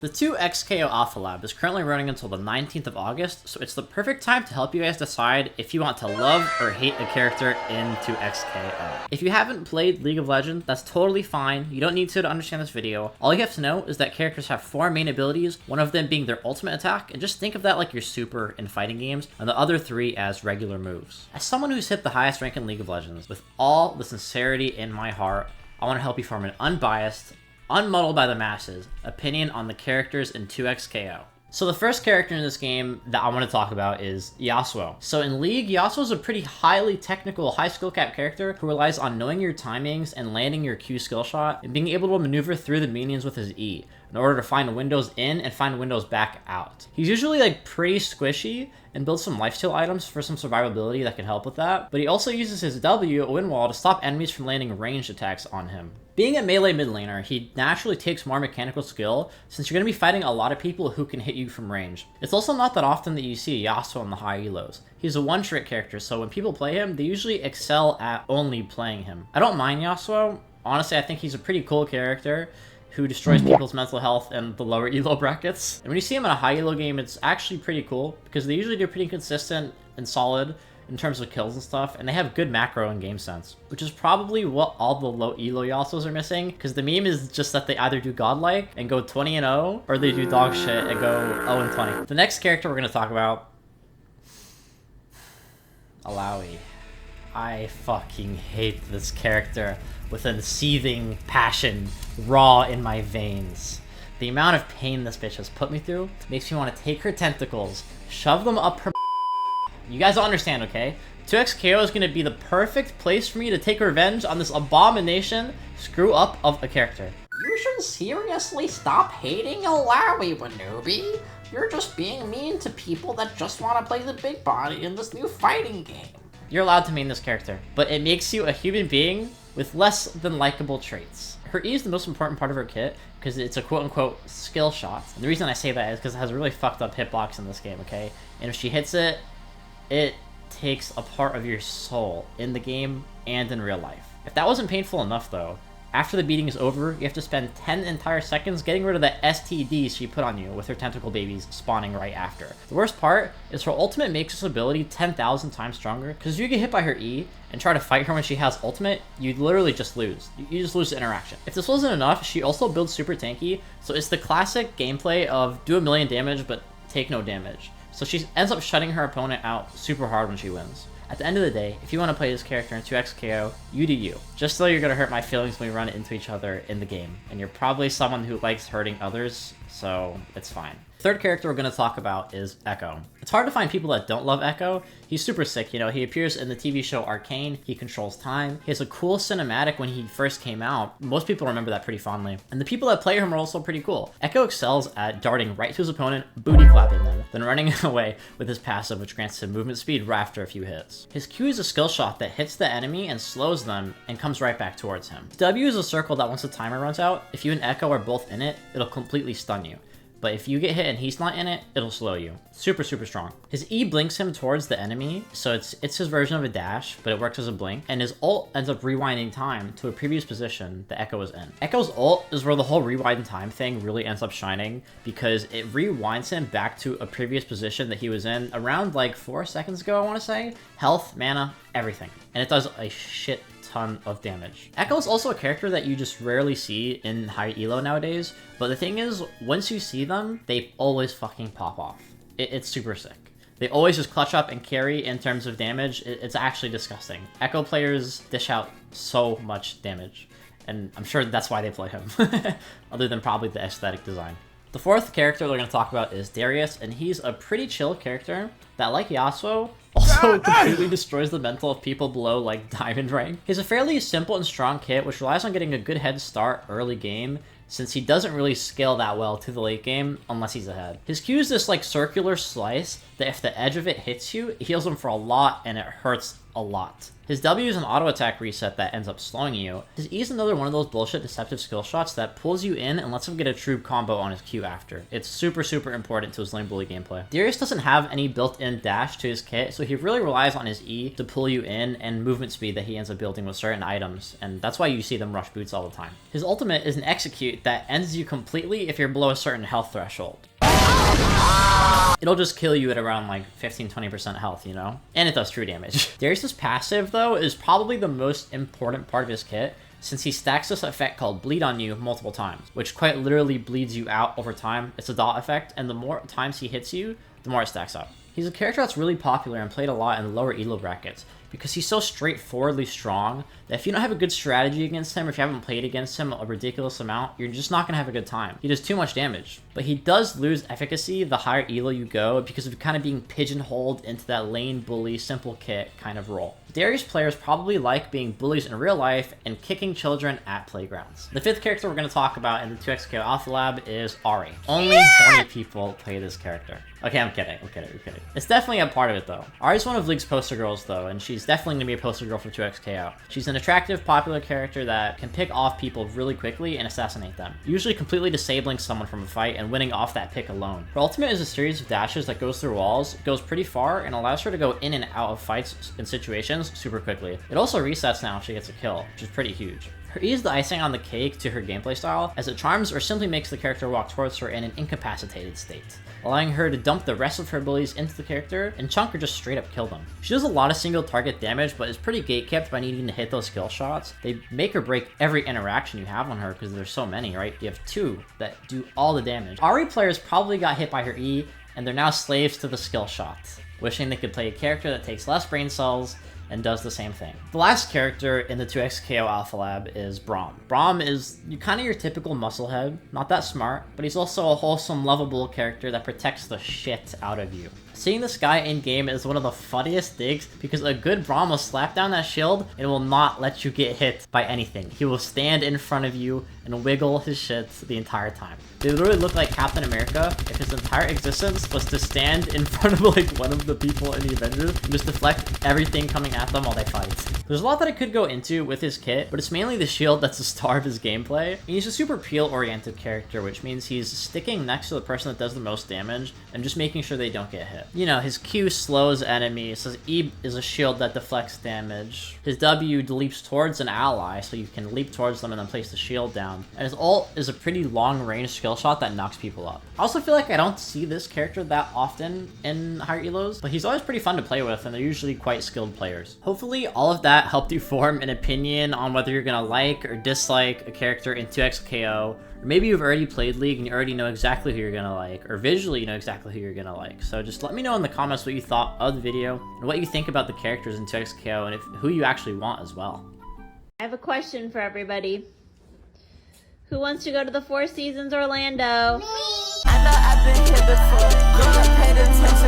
The 2XKO Alpha Lab is currently running until the 19th of August, so it's the perfect time to help you guys decide if you want to love or hate a character in 2XKO. If you haven't played League of Legends, that's totally fine. You don't need to understand this video. All you have to know is that characters have 4 main abilities, one of them being their ultimate attack, and just think of that like your super in fighting games, and the other 3 as regular moves. As someone who's hit the highest rank in League of Legends, with all the sincerity in my heart, I want to help you form an unbiased, unmuddled by the masses opinion on the characters in 2XKO. So the first character in this game that I want to talk about is Yasuo. So in League, Yasuo is a pretty highly technical, high skill cap character who relies on knowing your timings and landing your Q skill shot and being able to maneuver through the minions with his E in order to find windows in and find windows back out. He's usually like pretty squishy and builds some lifesteal items for some survivability that can help with that, but he also uses his W, a wind wall, to stop enemies from landing ranged attacks on him. Being a melee mid laner, he naturally takes more mechanical skill since you're going to be fighting a lot of people who can hit you from range. It's also not that often that you see Yasuo in the high elos. He's a one-trick character, so when people play him, they usually excel at only playing him. I don't mind Yasuo. Honestly, I think he's a pretty cool character who destroys people's mental health in the lower elo brackets. And when you see him in a high elo game, it's actually pretty cool because they usually do pretty consistent and solid in terms of kills and stuff, and they have good macro and game sense, which is probably what all the low elo Yasuos are missing, because the meme is just that they either do godlike and go 20-0, or they do dog shit and go 0-20. The next character we're going to talk about, Illaoi. I fucking hate this character with a seething passion raw in my veins. The amount of pain this bitch has put me through makes me want to take her tentacles, shove them up her. You guys don't understand, okay? 2XKO is going to be the perfect place for me to take revenge on this abomination screw up of a character. You should seriously stop hating Illaoi, newbie. You're just being mean to people that just want to play the big body in this new fighting game. You're allowed to main this character, but it makes you a human being with less than likable traits. Her E is the most important part of her kit because it's a quote-unquote skill shot. And the reason I say that is because it has really fucked up hitbox in this game, okay? And if she hits it, it takes a part of your soul in the game and in real life. If that wasn't painful enough though, after the beating is over, you have to spend 10 entire seconds getting rid of the STDs she put on you with her tentacle babies spawning right after. The worst part is her ultimate makes this ability 10,000 times stronger, because if you get hit by her E and try to fight her when she has ultimate, you literally just lose. You just lose the interaction. If this wasn't enough, she also builds super tanky, so it's the classic gameplay of do a million damage but take no damage. So she ends up shutting her opponent out super hard when she wins. At the end of the day, if you want to play this character in 2XKO, you do you. Just so you're going to hurt my feelings when we run into each other in the game. And you're probably someone who likes hurting others, so it's fine. Third character we're going to talk about is Ekko. It's hard to find people that don't love Ekko. He's super sick, you know, he appears in the TV show Arcane, he controls time, he has a cool cinematic when he first came out. Most people remember that pretty fondly. And the people that play him are also pretty cool. Ekko excels at darting right to his opponent, booty clapping them, then running away with his passive, which grants him movement speed right after a few hits. His Q is a skill shot that hits the enemy and slows them and comes right back towards him. W is a circle that once the timer runs out, if you and Ekko are both in it, it'll completely stun you. But if you get hit and he's not in it, it'll slow you. Super, super strong. His E blinks him towards the enemy, so it's his version of a dash, but it works as a blink. And his ult ends up rewinding time to a previous position that Ekko was in. Ekko's ult is where the whole rewind time thing really ends up shining, because it rewinds him back to a previous position that he was in around like 4 seconds ago, I want to say. Health, mana, everything. And it does a shit ton of damage. Ekko is also a character that you just rarely see in high elo nowadays, but the thing is, once you see them, they always fucking pop off. It's super sick. They always just clutch up and carry in terms of damage. It's actually disgusting. Ekko players dish out so much damage, and I'm sure that's why they play him, other than probably the aesthetic design. The fourth character we're going to talk about is Darius, and he's a pretty chill character that, like Yasuo, also completely destroys the mental of people below like diamond rank. He's a fairly simple and strong kit which relies on getting a good head start early game, since he doesn't really scale that well to the late game unless he's ahead. His Q is this like circular slice that if the edge of it hits you, it heals him for a lot and it hurts a lot. His W is an auto attack reset that ends up slowing you. His E is another one of those bullshit deceptive skill shots that pulls you in and lets him get a true combo on his Q after. It's super important to his lane bully gameplay. Darius doesn't have any built-in dash to his kit, so he really relies on his E to pull you in and movement speed that he ends up building with certain items, and that's why you see them rush boots all the time. His ultimate is an execute that ends you completely if you're below a certain health threshold. It'll just kill you at around like 15-20% health, you know? And it does true damage. Darius' passive, though, is probably the most important part of his kit, since he stacks this effect called Bleed on you multiple times, which quite literally bleeds you out over time. It's a dot effect, and the more times he hits you, the more it stacks up. He's a character that's really popular and played a lot in the lower elo brackets, because he's so straightforwardly strong that if you don't have a good strategy against him, or if you haven't played against him a ridiculous amount, you're just not going to have a good time. He does too much damage. But he does lose efficacy the higher elo you go because of kind of being pigeonholed into that lane bully simple kit kind of role. Darius players probably like being bullies in real life and kicking children at playgrounds. The fifth character we're going to talk about in the 2XKO Alpha Lab is Ahri. Only 20 people play this character. Okay, I'm kidding. It's definitely a part of it, though. Ahri's one of League's poster girls, though, and she's definitely going to be a poster girl for 2XKO. She's an attractive, popular character that can pick off people really quickly and assassinate them, usually completely disabling someone from a fight and winning off that pick alone. Her ultimate is a series of dashes that goes through walls, goes pretty far, and allows her to go in and out of fights and situations super quickly. It also resets now if she gets a kill, which is pretty huge. Her E is the icing on the cake to her gameplay style, as it charms or simply makes the character walk towards her in an incapacitated state, allowing her to dump the rest of her abilities into the character and chunk or just straight up kill them. She does a lot of single target damage, but is pretty gatekept by needing to hit those skill shots. They make or break every interaction you have on her because there's so many, right? You have two that do all the damage. Ahri players probably got hit by her E, and they're now slaves to the skill shot, wishing they could play a character that takes less brain cells and does the same thing. The last character in the 2XKO Alpha Lab is Braum. Braum is kind of your typical musclehead, not that smart, but he's also a wholesome, lovable character that protects the shit out of you. Seeing this guy in-game is one of the funniest things because a good Braum will slap down that shield and will not let you get hit by anything. He will stand in front of you and wiggle his shit the entire time. They literally look like Captain America if his entire existence was to stand in front of like one of the people in the Avengers and just deflect everything coming at them while they fight. There's a lot that I could go into with his kit, but it's mainly the shield that's the star of his gameplay. And he's a super peel-oriented character, which means he's sticking next to the person that does the most damage and just making sure they don't get hit. You know, his Q slows enemies, his E is a shield that deflects damage, his W leaps towards an ally so you can leap towards them and then place the shield down, and his ult is a pretty long-range skill shot that knocks people up. I also feel like I don't see this character that often in higher elos, but he's always pretty fun to play with and they're usually quite skilled players. Hopefully all of that helped you form an opinion on whether you're gonna like or dislike a character in 2XKO, or maybe you've already played League and you already know exactly who you're gonna like, or visually you know exactly who you're gonna like. So just let me know in the comments what you thought of the video, and what you think about the characters in 2XKO, and who you actually want as well. I have a question for everybody. Who wants to go to the Four Seasons Orlando? I know I've been here before. Girl, I paid attention.